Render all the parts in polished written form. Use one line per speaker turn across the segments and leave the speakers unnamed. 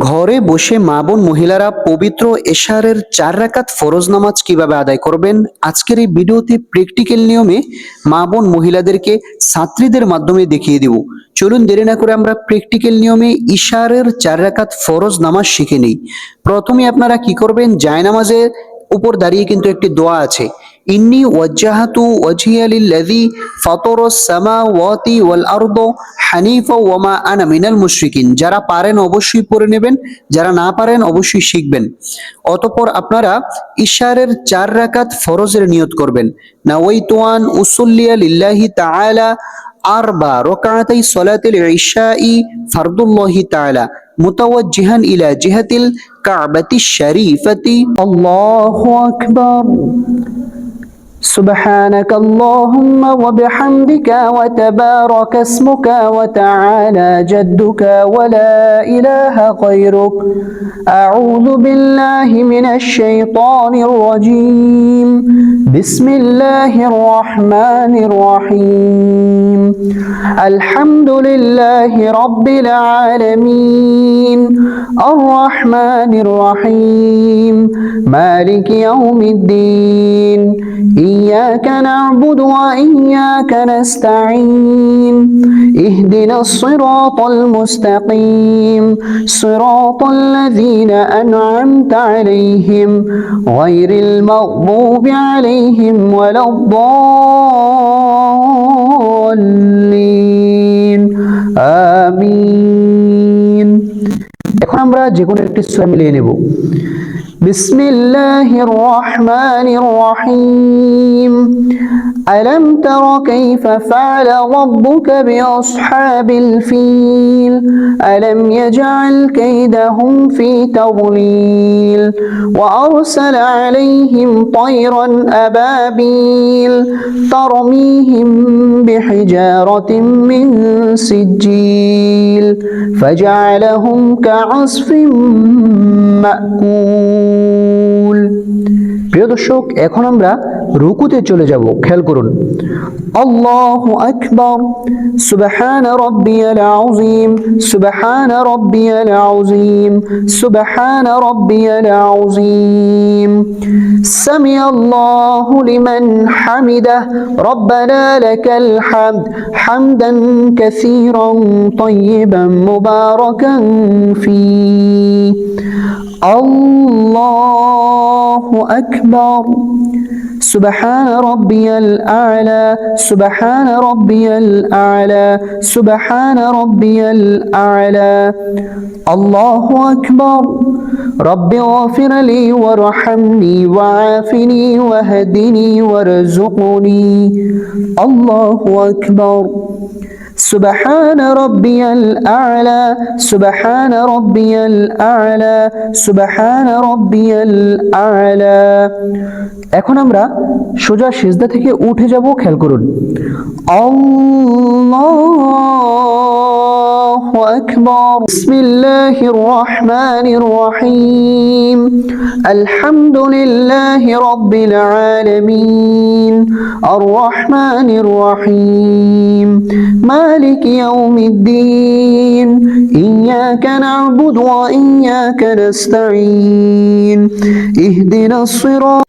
ঘরে বসে মা বোন মহিলারা পবিত্র এশারের 4 রাকাত ফরজ নামাজ কিভাবে আদায় করবেন আজকের এই ভিডিওতে প্র্যাকটিক্যাল নিয়মে মা বোন মহিলাদেরকে ছাত্রীদের মাধ্যমে দেখিয়ে দিব। চলুন দেরি না করে আমরা প্র্যাকটিক্যাল নিয়মে ইশারের 4 রাকাত ফরজ নামাজ শিখে নেই। প্রথমে আপনারা কি করবেন, জায়নামাজের উপর দাঁড়িয়ে কিন্তু একটি দোয়া আছে, ইন্নী ওয়াজ্জাহাতু ওয়াজহিয়া লিল্লাযী ফাতারাস সামাওয়াতি ওয়াল আরদ হানিফা ওয়া মা আনা মিনাল মুশরিকিন। যারা পারেন অবশ্যই পড়ে নেবেন, যারা না পারেন অবশ্যই শিখবেন। অতঃপর আপনারা ইশারের 4 রাকাত ফরজের নিয়ত করবেন। নাওয়াইতু আন উসাল্লিয়া লিল্লাহি তাআলা আরবা রাকাতাই সালাতিল ইশাই ফারদুল্লাহি তাআলা মুতাওয়াজ্জিহান ইলা জিহাতিল কাবাতিশ শরীফাতি। আল্লাহু আকবার। سبحانك اللهم وبحمدك وتبارك اسمك وتعالى جدك ولا إله غيرك. أعوذ بالله من الشيطان الرجيم. بسم الله الرحمن الرحيم. الحمد لله رب العالمين الرحمن الرحيم مالك يوم الدين. إياك نعبد وإياك نستعين. اهدنا الصراط المستقيم صراط الذين أنعمت عليهم غير المغضوب عليهم ولا الضالين آمين. এখন আমরা যে কোনো একটি সূরা মিলিয়ে নেব। بسم الله الرحمن الرحيم. ألم تر كيف فعل ربك بأصحاب الفيل ألم يجعل كيدهم في تضليل وأرسل عليهم طيرا أبابيل ترميهم بحجارة من سجيل فجعلهم كعصف মাকুল। প্রিয় দর্শক, এখন আমরা রুকুতে চলে যাব, খেয়াল করুন। আল্লাহু আকবার। সুবহান রাব্বিয়াল আযীম সুবহান রাব্বিয়াল আযীম সুবহান রাব্বিয়াল আযীম। সামিআল্লাহু লিমান হামিদাহ রব্বানা লাকাল হামদ হামদান কাসীরান তাইয়িবান মুবারাকান ফী। আল্লাহু আকবার। سبحان ربي الأعلى سبحان ربي الأعلى سبحان ربي الأعلى. الله أكبر. رب اغفر لي وارحمني وعافني واهدني وارزقني. الله أكبر. سبحان ربي الأعلى سبحان ربي الأعلى سبحان ربي الأعلى. এখন আমরা সোজা সিজদা থেকে উঠে যাব, খেয়াল করুন। আল্লাহু আকবার। বিসমিল্লাহির রহমানির রহিম। আলহামদুলিল্লাহি রাব্বিল আলামিন আর রহমানির রহিম মালিকি ইয়াউমিদ্দিন ইয়্যাকা না'বুদু ওয়া ইয়্যাকা নাস্তাঈন ইহদিনাস সিরাতাল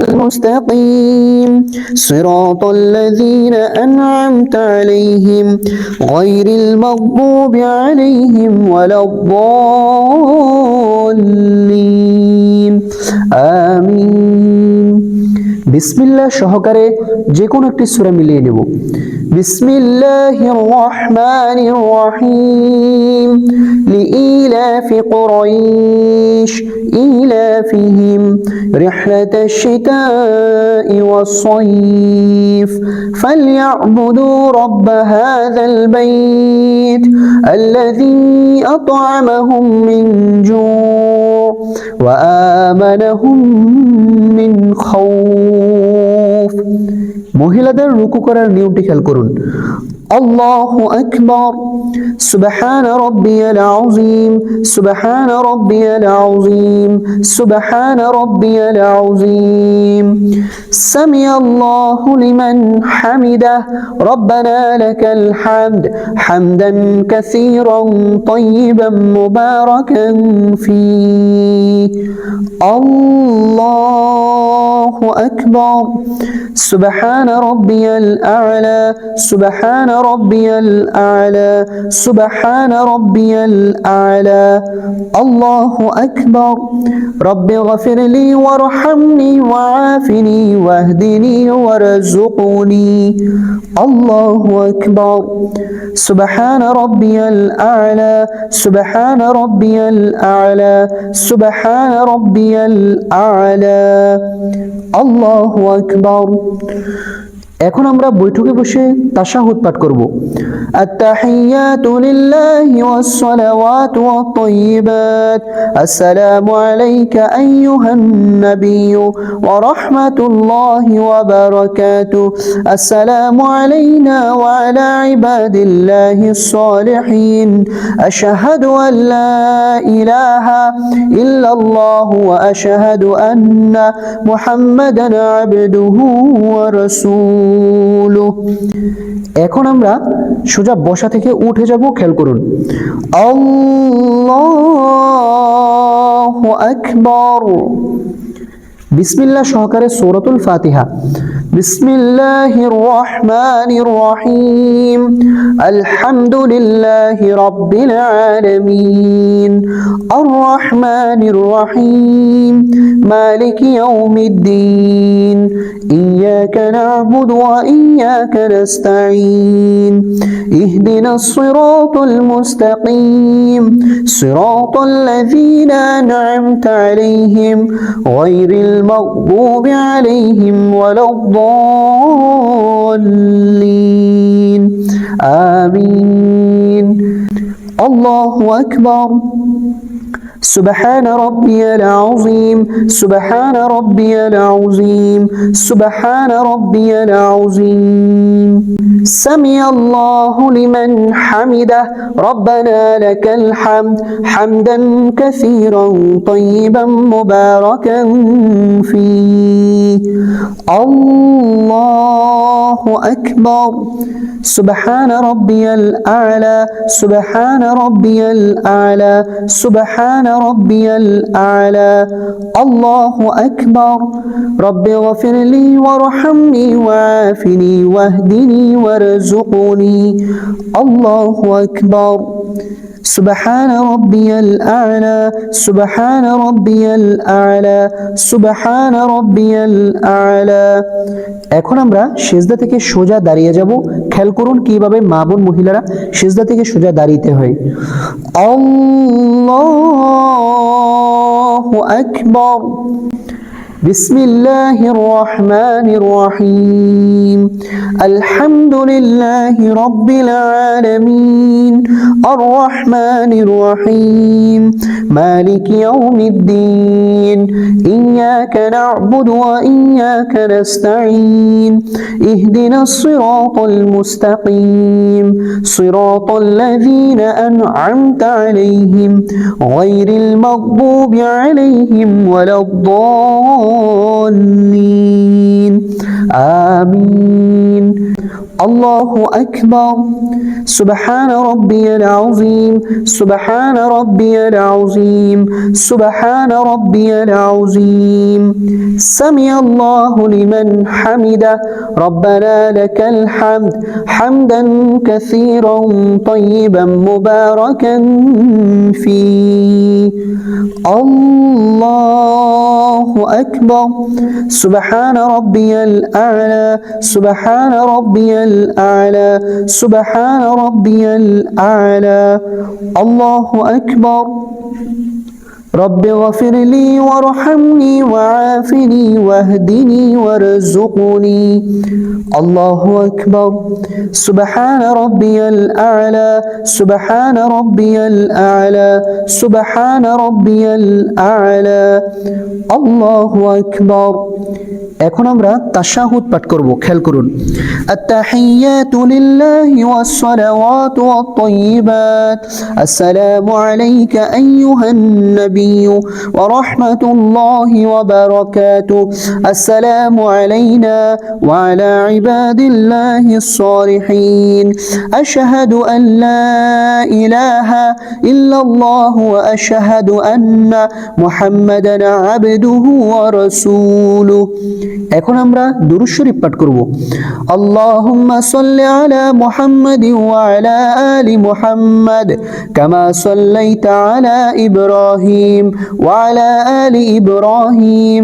المستقيم صراط الذين أنعمت عليهم غير المغضوب عليهم ولا الضالين آمين. বিসমিল্লাহ সহকারে যে কোনো একটি সূরা মিলিয়ে নেব। বিসমিল্লাহির রহমানির রহিম। লিইলাফি কুরাইশ ইলাফিহিম রিহলাতাশ শিতাই ওয়াস সাইফ ফালইয়াবুদু রাব্ব হাযাল বাইত আল্লাযী আত'আমাহুম মিন জু' ওয়া আমানাহুম মিন খাউফ। মহিলাদের রুকু করার নিয়মটি খেয়াল করুন। الله أكبر سبحان ربي العظيم سبحان ربي العظيم سبحان ربي العظيم سمع الله لمن حمده ربنا لك الحمد حمدا كثيرا طيبا مباركا فيه الله أكبر سبحان ربي الأعلى سبحان ربي الأعلى سبحان ربي الأعلى الله أكبر رب اغفر لي وارحمني وعافني واهدني وارزقني الله أكبر سبحان ربي الأعلى سبحان ربي الأعلى سبحان ربي الأعلى الله أكبر এখন আমরা বৈঠকে বসে তাশাহুদ পাঠ করব আত-তাহিয়াতু লিল্লাহি ওয়াস-সালাওয়াতু ওয়াত-তাইয়্যিবাত আসসালামু আলাইকা আইয়ুহান নাবিয়্যু ওয়া রাহমাতুল্লাহি ওয়া বারাকাতুহু আসসালামু আলাইনা ওয়া আলা ইবাদিল্লাহিস সালিহিন আশহাদু আন লা ইলাহা ইল্লাল্লাহু ওয়া আশহাদু আন্না মুহাম্মাদান আবদুহু ওয়া রাসূলুহু। এখন আমরা সোজা বসা থেকে উঠে যাব, খেয়াল করুন। আল্লাহু আকবার। বিসমিল্লাহ সহকারে সূরাতুল ফাতিহা। বিসমিল্লাহির রহমানির রহিম আলহামদুলিল্লাহি রাব্বিল আলামিন আর রহমানির রহিম মালিকি ইয়াউমিদ্দিন ইয়্যাকা না'বুদু ওয়া ইয়্যাকা নাস্তাঈন ইহদিনাস সিরাতাল মুস্তাকিম সিরাতাল লাযীনা আন'আমতা আলাইহিম গায়রিল মাগদুবি আলাইহিম ওয়ালাদ-দাল্লিন আমিন। আল্লাহু আকবার। سبحان ربي العظيم سبحان ربي العظيم سبحان ربي العظيم سمع الله لمن حمده ربنا لك الحمد حمدا كثيرا طيبا مباركا فيه الله أكبر سبحان ربي الأعلى سبحان ربي الأعلى سبحان ربي الأعلى الله أكبر رب اغفر لي وارحمني وعافني واهدني وارزقني الله أكبر سبحان ربي الأعلى سبحان ربي الأعلى سبحان ربي الأعلى। এখন আমরা সিজদা থেকে সোজা দাঁড়িয়ে যাব, খেয়াল করুন কিভাবে মা বোন মহিলারা সিজদা থেকে সোজা দাঁড়াতে হয়। আল্লাহু আকবার। بسم الله الرحمن الرحيم الحمد لله رب العالمين الرحمن الرحيم مالك يوم الدين إياك نعبد وإياك نستعين اهدنا الصراط المستقيم صراط الذين أنعمت عليهم غير المغضوب عليهم ولا الضالين آمين। الله أكبر سبحان ربي العظيم سبحان ربي العظيم سبحان ربي العظيم سمع الله لمن حمده ربنا لك الحمد حمدا كثيرا طيبا مباركا فيه الله أكبر سبحان ربي الأعلى سبحان ربي الأعلى سبحان ربي الأعلى الله أكبر رب اغفر لي وارحمني وعافني واهدني وارزقني الله أكبر سبحان ربي الأعلى سبحان ربي الأعلى سبحان ربي الأعلى الله أكبر এখন আমরা তাশাহুদ পাঠ করব খেয়াল করুন আত্তাহিয়াতু লিল্লাহি ওয়াস সালাওয়াতু ওয়াত তাইয়্যিবাত আসসালামু আলাইকা আইয়ুহান নাবিয়্যু ওয়া রাহমাতুল্লাহি ওয়া বারাকাতুহু আসসালামু আলাইনা ওয়া আলা ইবাদিল্লাহিস সালিহিন আশহাদু আন লা ইলাহা ইল্লাল্লাহ ওয়া আশহাদু আন্না মুহাম্মাদান আবদুহু ওয়া রাসূলুহু এখন আমরা দুরূদ শরীফ পাঠ করব আল্লাহুম্মা সাল্লি আলা মুহাম্মাদিন ওয়া আলা আলি মুহাম্মাদ কামা সাল্লাইতা আলা ইব্রাহিম ওয়া আলা আলি ইব্রাহিম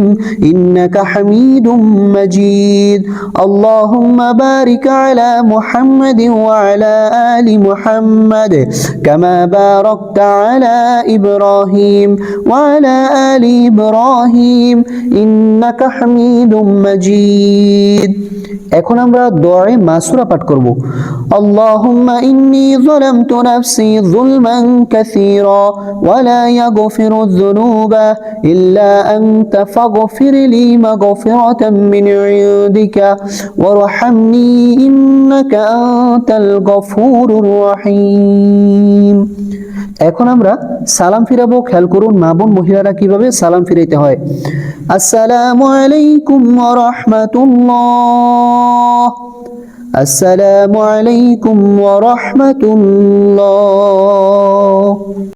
ইন্নাকা হামিদুম মাজিদ আল্লাহুম্মা বারিক আলা মুহাম্মাদিন ওয়া আলা আলি মুহাম্মাদ কামা বারাকতা আলা ইব্রাহিম ওয়া আলা আলি ইব্রাহিম ইন্নাকা হামিদুম মাজিদ এখন আমরা দোয়া মাসুরা পাঠ করব আল্লাহুম্মা ইন্নী যালামতু নাফসি যুলমান কাসীরা ওয়া লা ইয়াগফিরু যুনুবা ইল্লা আনতা ফাগফির লি মাগফিরাতাম মিন ইনদিকা ওয়ারহামনি ইন্নাকা আনতাল গফুরুর রহিম এখন আমরা সালাম ফিরাবো খেয়াল করুন মা বোন মহিলারা কিভাবে সালাম ফিরাইতে হয় আসসালামু আলাইকুম ওয়া রাহমাতুল্লাহ আসসালামু আলাইকুম ওয়া রাহমাতুল্লাহ